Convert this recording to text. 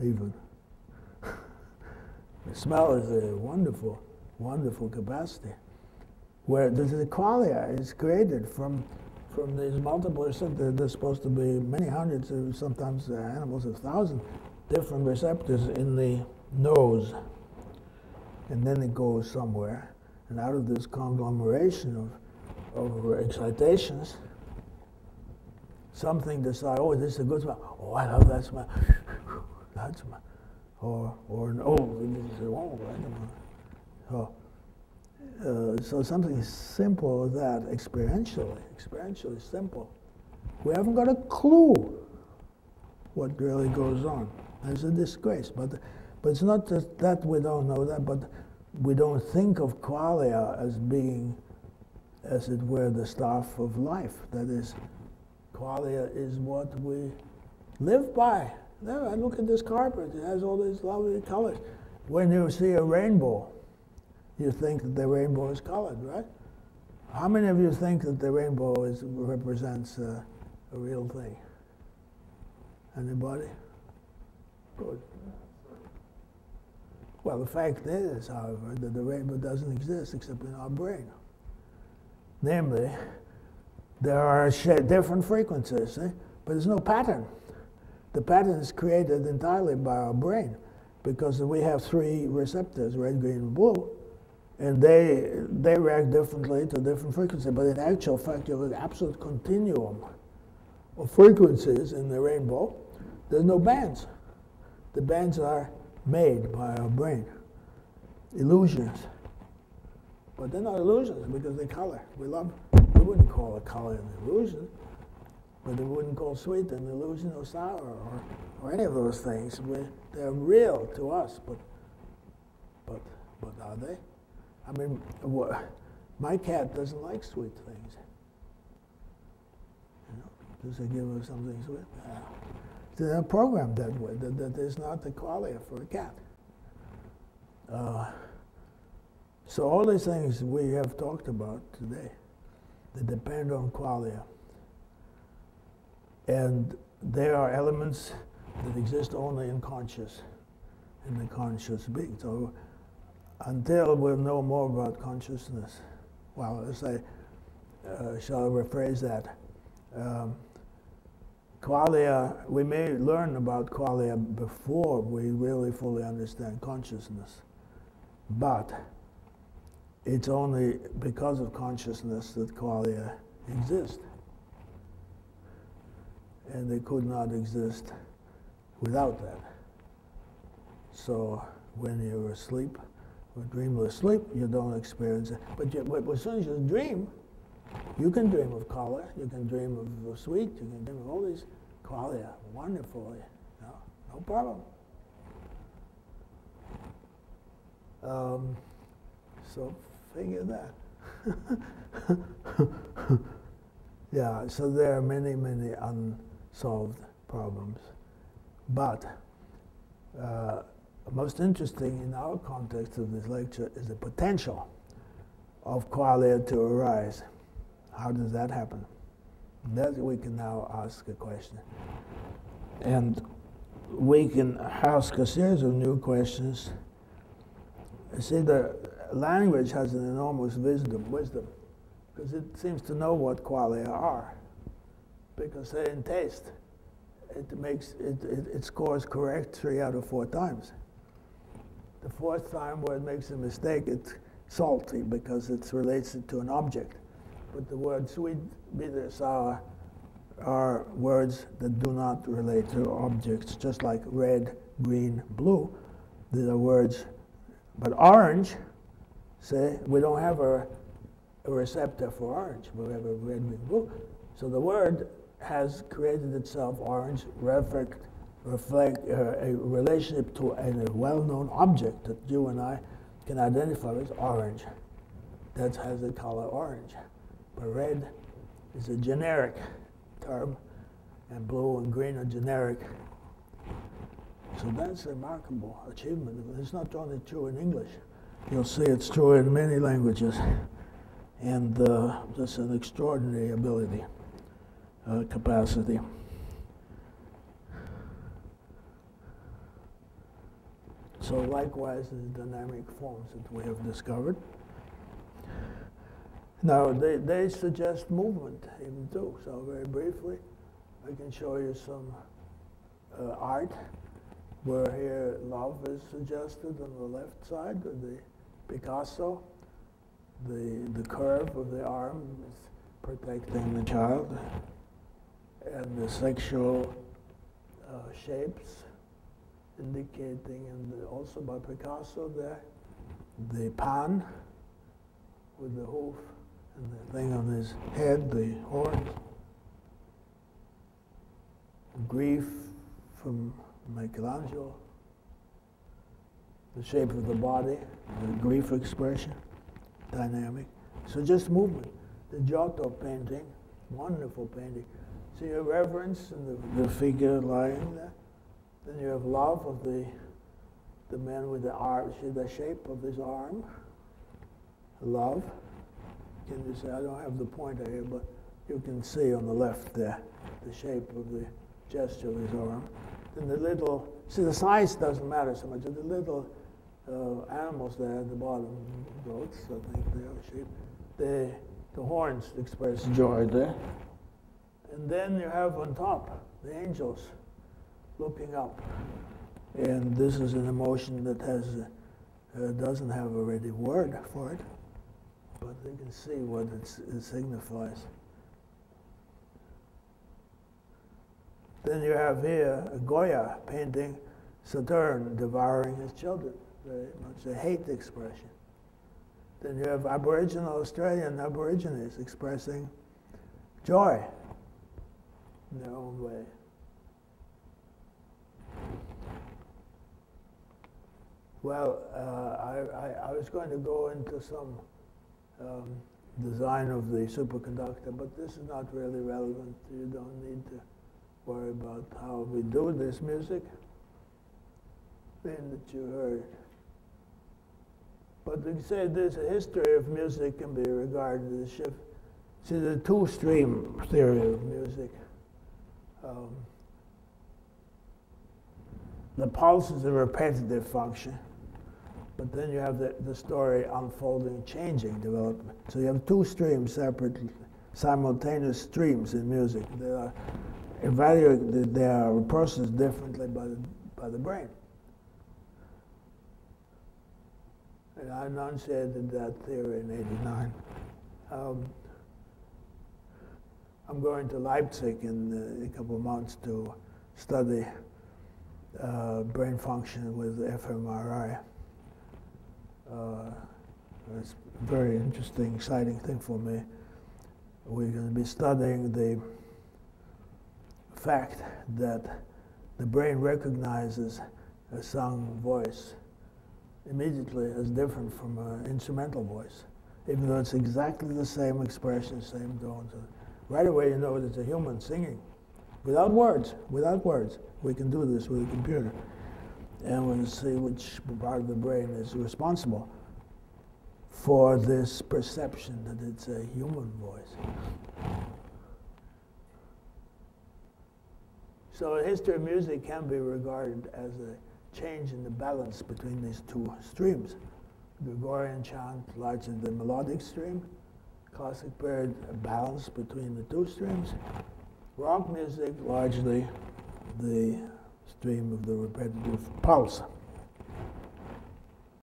even. The smell is a wonderful, wonderful capacity. Where the qualia is created from these multiple receptors. There's supposed to be many hundreds, or sometimes animals, 1,000 different receptors in the nose. And then it goes somewhere. And out of this conglomeration of excitations, something decides, oh, this is a good smell. Oh, I love that smell. That smell. Or no, this is wrong. So something simple as that, experientially simple. We haven't got a clue what really goes on. It's a disgrace, but it's not just that we don't know that, but we don't think of qualia as being, as it were, the stuff of life. That is, qualia is what we live by. There, I look at this carpet, it has all these lovely colors. When you see a rainbow, you think that the rainbow is colored, right? How many of you think that the rainbow represents a real thing? Anybody? Good. Well, the fact is, however, that the rainbow doesn't exist except in our brain. Namely, there are different frequencies, but there's no pattern. The pattern is created entirely by our brain because we have 3 receptors, red, green, and blue, and they react differently to different frequencies. But in actual fact, you have an absolute continuum of frequencies in the rainbow. There's no bands. The bands are made by our brain. Illusions. But they're not illusions because they color. We wouldn't call a color an illusion, but we wouldn't call sweet an illusion or sour or any of those things. They're real to us, but are they? I mean, my cat doesn't like sweet things. You know, does it give her something sweet? They're programmed that way. That is not the qualia for a cat. So all these things we have talked about today, they depend on qualia. And they are elements that exist only in the conscious being. So until we'll know more about consciousness, well, let's say, shall I rephrase that? Qualia, we may learn about qualia before we really fully understand consciousness, but it's only because of consciousness that qualia exist. And they could not exist without that. So when you're asleep, or dreamless sleep, you don't experience it. But as soon as you dream, you can dream of color, you can dream of sweet, you can dream of all these qualia wonderfully. No problem. So figure that. Yeah, so there are many, many unsolved problems. But most interesting in our context of this lecture is the potential of qualia to arise. How does that happen? That we can now ask a question. And we can ask a series of new questions. See, the language has an enormous wisdom, because it seems to know what qualia are. Because say in taste, it scores correct 3 out of 4 times. The 4th time where it makes a mistake, it's salty because it relates it to an object. But the words sweet, bitter, sour are words that do not relate to objects, just like red, green, blue. These are words. But orange, say, we don't have a receptor for orange. We have a red, green, blue. So the word has created itself orange, reflect a relationship to a well-known object that you and I can identify as orange. That has the color orange. But red is a generic term, and blue and green are generic. So that's a remarkable achievement. It's not only true in English. You'll see it's true in many languages. And that's an extraordinary ability, capacity. So likewise, the dynamic forms that we have discovered. Now, they suggest movement even too. So very briefly, I can show you some art where here love is suggested on the left side of the Picasso. The curve of the arm is protecting the child, and the sexual shapes indicating, and also by Picasso there, the pan with the hoof and the thing on his head, the horns. Grief from Michelangelo, the shape of the body, the grief expression, dynamic. So just movement. The Giotto painting, wonderful painting. So you have reverence in the figure lying there. Then you have love of the man with the arm. See the shape of his arm? Love. Can you see? I don't have the pointer here, but you can see on the left there the shape of the gesture of his arm. Then the little, see the size doesn't matter so much. The little animals there at the bottom, goats, I think they are sheep. The horns express joy there. And then you have on top the angels looking up. And this is an emotion that doesn't have a ready word for it, but you can see what it signifies. Then you have here a Goya painting Saturn devouring his children, very much a hate expression. Then you have Aboriginal Australian Aborigines expressing joy in their own way. Well, I was going to go into some design of the superconductor, but this is not really relevant. You don't need to worry about how we do this music, thing that you heard. But we say this history of music can be regarded as shift. See, the two-stream theory of music. The pulse is a repetitive function, but then you have the story unfolding, changing, development. So you have two streams, separate, simultaneous streams in music. They are evaluated, they are processed differently by the brain. And I enunciated that theory in '89. I'm going to Leipzig in a couple of months to study brain function with fMRI. It's a very interesting, exciting thing for me. We're going to be studying the fact that the brain recognizes a sung voice immediately as different from an instrumental voice, even though it's exactly the same expression, same tones. Right away you know it's a human singing, without words, without words. We can do this with a computer. And we'll see which part of the brain is responsible for this perception that it's a human voice. So a history of music can be regarded as a change in the balance between these two streams. Gregorian chant, largely the melodic stream. Classic period, a balance between the two streams. Rock music, largely the stream of the repetitive pulse.